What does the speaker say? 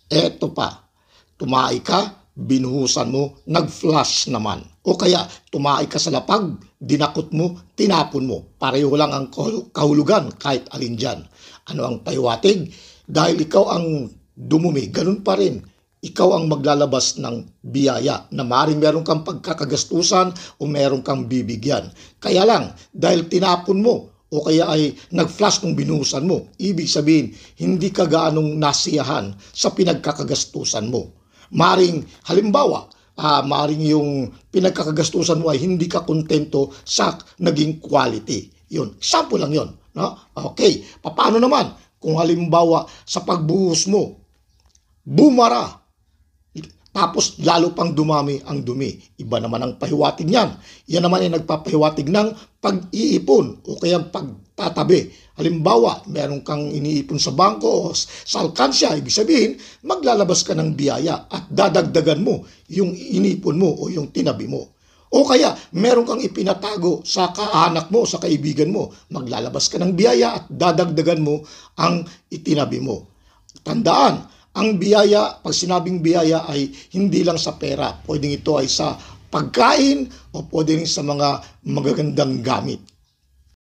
Eto pa, tumae ka, binuhusan mo, nag-flush naman. O kaya, tumae ka sa lapag, dinakot mo, tinapon mo. Pareho lang ang kahulugan kahit alin dyan. Ano ang pahiwatig? Dahil ikaw ang dumumi, ganun pa rin. Ikaw ang maglalabas ng biyaya na maaaring meron kang pagkakagastusan o meron kang bibigyan. Kaya lang, dahil tinapon mo, o kaya ay nag-flash nung binuhusan mo, ibig sabihin, hindi ka gaanong nasiyahan sa pinagkakagastusan mo. Maring, halimbawa, maring yung pinagkakagastusan mo ay hindi ka kontento sa naging quality. Yun, sample lang yun. No? Okay, paano naman kung halimbawa sa pagbuhos mo, bumara, tapos lalo pang dumami ang dumi. Iba naman ang pahiwatig niyan. Yan naman ay nagpapahiwatig ng pag-iipon o kaya pagtatabi. Halimbawa, meron kang iniipon sa bangko o sa alkansya, ibig sabihin, maglalabas ka ng biyaya at dadagdagan mo yung inipon mo o yung tinabi mo. O kaya, meron kang ipinatago sa kaanak mo, sa kaibigan mo, maglalabas ka ng biyaya at dadagdagan mo ang itinabi mo. Tandaan, ang biyaya, pag sinabing biyaya ay hindi lang sa pera. Pwedeng ito ay sa pagkain o pwedeng sa mga magagandang gamit.